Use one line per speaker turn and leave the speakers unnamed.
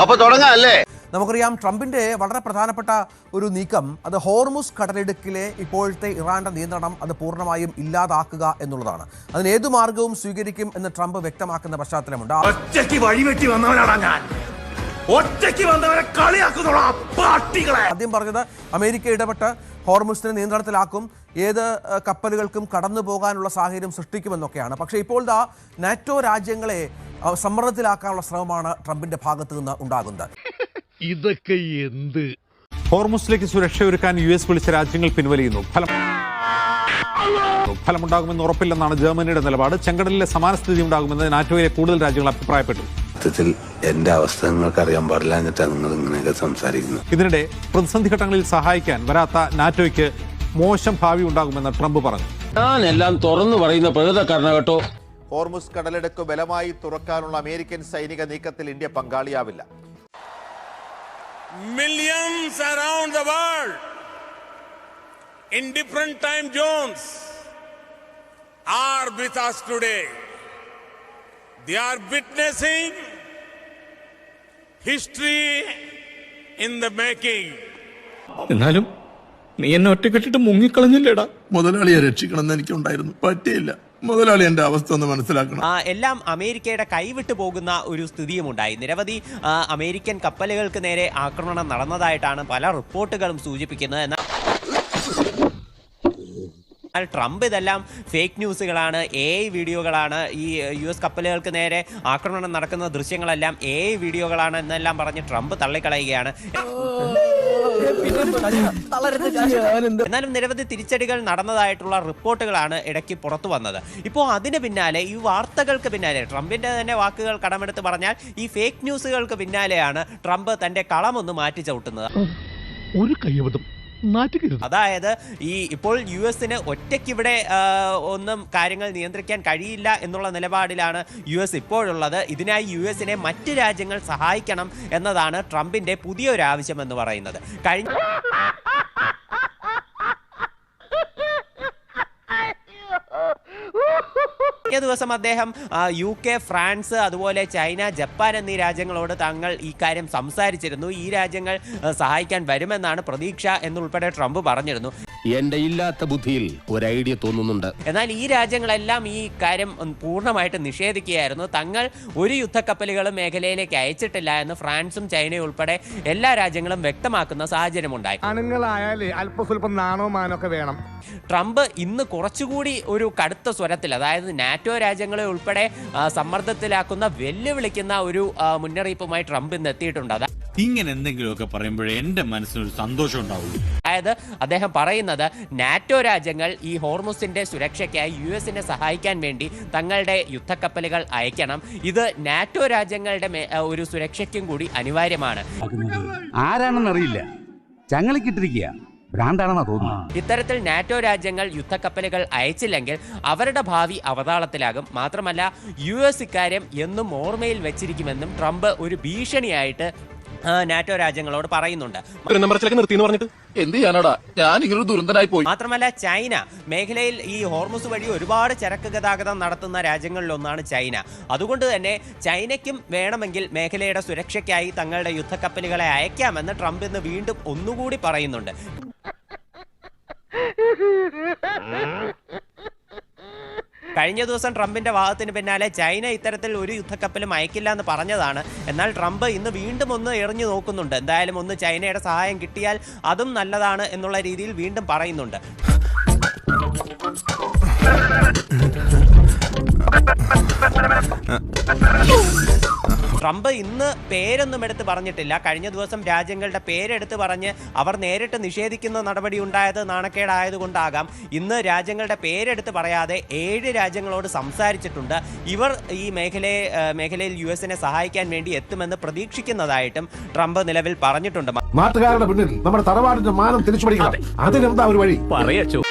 അപ്പൊ തുടങ്ങാല്ലേ?
നമുക്കറിയാം, ട്രംപിന്റെ വളരെ പ്രധാനപ്പെട്ട ഒരു നീക്കം അത് ഹോർമുസ് കടലിടുക്കിലെ ഇപ്പോഴത്തെ ഇറാന്റെ നിയന്ത്രണം അത് പൂർണ്ണമായും ഇല്ലാതാക്കുക എന്നുള്ളതാണ്. അതിന് ഏതു മാർഗവും സ്വീകരിക്കും എന്ന് ട്രംപ് വ്യക്തമാക്കുന്ന പശ്ചാത്തലമുണ്ട്. ആദ്യം പറഞ്ഞത് അമേരിക്ക ഇടപെട്ട് ഹോർമുസിനെ നിയന്ത്രണത്തിലാക്കും, ഏത് കപ്പലുകൾക്കും കടന്നു പോകാനുള്ള സാഹചര്യം സൃഷ്ടിക്കുമെന്നൊക്കെയാണ്. പക്ഷേ ഇപ്പോൾ നാറ്റോ രാജ്യങ്ങളെ സമ്മർദ്ദത്തിലാക്കാനുള്ള ശ്രമമാണ് ട്രംപിന്റെ ഭാഗത്തു നിന്ന് ഉണ്ടാകുന്നത്.
ഇതൊക്കെ എന്ത്?
ഹോർമുസിലേക്ക് സുരക്ഷയൊരുക്കാൻ US വിളിച്ച രാജ്യങ്ങൾ പിൻവലിയുന്നു. ഫലമുണ്ടാകുമെന്ന് ഉറപ്പില്ലെന്നാണ് ജർമ്മനിയുടെ നിലപാട്. ചെങ്കടലിലെ സമാന സ്ഥിതി ഉണ്ടാകുമെന്ന് നാറ്റോയിലെ കൂടുതൽ രാജ്യങ്ങൾ അഭിപ്രായപ്പെട്ടു.
എന്റെ അവസ്ഥ നിങ്ങൾക്ക് അറിയാൻ പാടില്ല എന്നിട്ടാണ് നിങ്ങൾ ഇങ്ങനെയൊക്കെ സംസാരിക്കുന്നത്.
ഇതിനിടെ പ്രതിസന്ധി ഘട്ടങ്ങളിൽ സഹായിക്കാൻ വരാത്ത നാറ്റോയ്ക്ക് മോശം ഭാവി ഉണ്ടാകുമെന്ന് ട്രംപ് പറഞ്ഞു.
ഞാൻ എല്ലാം തുറന്നു പറയുന്ന പ്രകൃതക്കാരന കേട്ടോ.
ഹോർമുസ് കടലിടുക്ക് ബലമായി തുറക്കാനുള്ള അമേരിക്കൻ സൈനിക നീക്കത്തിൽ India പങ്കാളിയാവില്ല.
Millions around the world in different time zones are with us today. They are witnessing history in the making.
എന്നാലും നീ എന്നെ ഒറ്റക്കെട്ടിട്ട് മുങ്ങിക്കളഞ്ഞില്ലേടാ.
മുതലാളിയെ രക്ഷിക്കണമെന്ന് എനിക്കുണ്ടായിരുന്നു, പറ്റിയില്ല. മുതലാളി എന്റെ അവസ്ഥ ഒന്ന് മനസ്സിലാക്കണം.
എല്ലാം അമേരിക്കയുടെ കൈവിട്ടു പോകുന്ന ഒരു സ്ഥിതിയുമുണ്ടായി. നിരവധി അമേരിക്കൻ കപ്പലുകൾക്ക് നേരെ ആക്രമണം നടന്നതായിട്ടാണ് പല റിപ്പോർട്ടുകളും സൂചിപ്പിക്കുന്നത്. എന്നാൽ ട്രംപ് ഇതെല്ലാം ഫേക്ക് ന്യൂസുകളാണ്, AI വീഡിയോകളാണ്, ഈ US കപ്പലുകൾക്ക് നേരെ ആക്രമണം നടക്കുന്ന ദൃശ്യങ്ങളെല്ലാം AI വീഡിയോകളാണ് എന്നെല്ലാം പറഞ്ഞ് ട്രംപ് തള്ളിക്കളയുകയാണ്. എന്നാലും നിരവധി തിരിച്ചടികൾ നടന്നതായിട്ടുള്ള റിപ്പോർട്ടുകളാണ് ഇടയ്ക്ക് പുറത്തു വന്നത്. ഇപ്പോൾ അതിന് പിന്നാലെ, ഈ വാർത്തകൾക്ക് പിന്നാലെ, ട്രംപിന്റെ തന്നെ വാക്കുകൾ കടമെടുത്ത് പറഞ്ഞാൽ ഈ ഫേക്ക് ന്യൂസുകൾക്ക് പിന്നാലെയാണ് ട്രംപ് തന്റെ കളമൊന്ന് മാറ്റി ചവിട്ടുന്നത്.
ഒരു കയ്യബദ്ധം.
അതായത് ഇപ്പോൾ US-ന് ഒറ്റയ്ക്കിവിടെ ഒന്നും കാര്യങ്ങൾ നിയന്ത്രിക്കാൻ കഴിയില്ല എന്നുള്ള നിലപാടിലാണ് US ഇപ്പോഴുള്ളത്. ഇതിനായി US-നെ മറ്റ് രാജ്യങ്ങൾ സഹായിക്കണം എന്നതാണ് ട്രംപിന്റെ പുതിയൊരു ആവശ്യം എന്ന് പറയുന്നത്. കഴിഞ്ഞ ദിവസം അദ്ദേഹം UK, ഫ്രാൻസ്, അതുപോലെ ചൈന, ജപ്പാൻ എന്നീ രാജ്യങ്ങളോട് താങ്കൾ ഈ കാര്യം സംസാരിച്ചിരുന്നു. ഈ രാജ്യങ്ങൾ സഹായിക്കാൻ വരുമെന്നാണ് പ്രതീക്ഷ എന്നുൾപ്പെടെ ട്രംപ് പറഞ്ഞിരുന്നു.
എന്റെ ഇല്ലാത്ത ബുദ്ധിയിൽ ഒരു ഐഡിയ തോന്നുന്നുണ്ട്.
എന്നാൽ ഈ രാജ്യങ്ങളെല്ലാം ഈ കാര്യം പൂർണ്ണമായിട്ട് നിഷേധിക്കുകയായിരുന്നു. തങ്ങൾ ഒരു യുദ്ധക്കപ്പലുകളും മേഖലയിലേക്ക് അയച്ചിട്ടില്ല എന്ന് ഫ്രാൻസും ചൈനയും ഉൾപ്പെടെ എല്ലാ രാജ്യങ്ങളും വ്യക്തമാക്കുന്ന സാഹചര്യമുണ്ടായി.
അല്പസ്വല്പം നാണോ മാനൊക്കെ വേണം.
ട്രംപ് ഇന്ന് കുറച്ചുകൂടി ഒരു കടുത്ത സ്വരത്തിൽ, അതായത് നാറ്റോ രാജ്യങ്ങളെ ഉൾപ്പെടെ സമ്മർദ്ദത്തിലാക്കുന്ന, വെല്ലുവിളിക്കുന്ന ഒരു മുന്നറിയിപ്പുമായി ട്രംപ് ഇന്ന് എത്തിയിട്ടുണ്ട്.
ഇങ്ങനെ എന്തെങ്കിലുമൊക്കെ പറയുമ്പോഴേ എന്റെ മനസ്സിനൊരു സന്തോഷം ഉണ്ടാവുള്ളൂ.
അതായത് അദ്ദേഹം പറയുന്നത് നാറ്റോ രാജ്യങ്ങൾ ഈ ഹോർമുസിന്റെ സുരക്ഷയ്ക്കായി US-നെ സഹായിക്കാൻ വേണ്ടി തങ്ങളുടെ യുദ്ധക്കപ്പലുകൾ അയക്കണം. ഇത് നാറ്റോ രാജ്യങ്ങളുടെ ഒരു സുരക്ഷയ്ക്കും കൂടി അനിവാര്യമാണ്.
ആരാണെന്നറിയില്ല, ചങ്ങലക്കിട്ടിരിക്കുക.
ഇത്തരത്തിൽ നാറ്റോ രാജ്യങ്ങൾ യുദ്ധക്കപ്പലുകൾ അയച്ചില്ലെങ്കിൽ അവരുടെ ഭാവി അവതാളത്തിലാകും. മാത്രമല്ല US ഇക്കാര്യം എന്നും ഓർമ്മയിൽ വെച്ചിരിക്കുമെന്നും ട്രംപ് ഒരു ഭീഷണിയായിട്ട് നാറ്റോ രാജ്യങ്ങളോട് പറയുന്നുണ്ട്. മാത്രമല്ല ചൈന മേഖലയിൽ ഈ ഹോർമുസ് വഴി ഒരുപാട് ചരക്ക് ഗതാഗതം നടത്തുന്ന രാജ്യങ്ങളിലൊന്നാണ് ചൈന. അതുകൊണ്ട് തന്നെ ചൈനയ്ക്കും വേണമെങ്കിൽ മേഖലയുടെ സുരക്ഷയ്ക്കായി തങ്ങളുടെ യുദ്ധക്കപ്പലുകളെ അയക്കാമെന്ന് ട്രംപ് ഇന്ന് വീണ്ടും ഒന്നുകൂടി പറയുന്നുണ്ട്. കഴിഞ്ഞ ദിവസം ട്രംപിന്റെ വാദത്തിന് പിന്നാലെ ചൈന ഇത്തരത്തിൽ ഒരു യുദ്ധക്കപ്പലും അയക്കില്ല എന്ന് പറഞ്ഞതാണ്. എന്നാൽ ട്രംപ് ഇന്ന് വീണ്ടും ഒന്ന് എറിഞ്ഞു നോക്കുന്നുണ്ട്. എന്തായാലും ഒന്ന് ചൈനയുടെ സഹായം കിട്ടിയാൽ അതും നല്ലതാണ് എന്നുള്ള രീതിയിൽ വീണ്ടും പറയുന്നുണ്ട്. ട്രംപ് ഇന്ന് പേരൊന്നും എടുത്ത് പറഞ്ഞിട്ടില്ല. കഴിഞ്ഞ ദിവസം രാജ്യങ്ങളുടെ പേരെടുത്ത് പറഞ്ഞ് അവർ നേരിട്ട് നിഷേധിക്കുന്ന നടപടി ഉണ്ടായത് നാണക്കേടായതുകൊണ്ടാകാം ഇന്ന് രാജ്യങ്ങളുടെ പേരെടുത്ത് പറയാതെ 7 രാജ്യങ്ങളോട് സംസാരിച്ചിട്ടുണ്ട്. ഇവർ ഈ മേഖലയിൽ US-നെ സഹായിക്കാൻ വേണ്ടി എത്തുമെന്ന് പ്രതീക്ഷിക്കുന്നതായിട്ടും ട്രംപ് നിലവിൽ പറഞ്ഞിട്ടുണ്ട്.
നാട്ടുകാരുടെ മുന്നിൽ നമ്മുടെ തറവാടിന്റെ മാനം തിരിച്ചു പിടിക്കണം. അതിനെന്താ ഒരു വഴി?
പറയച്ചോ.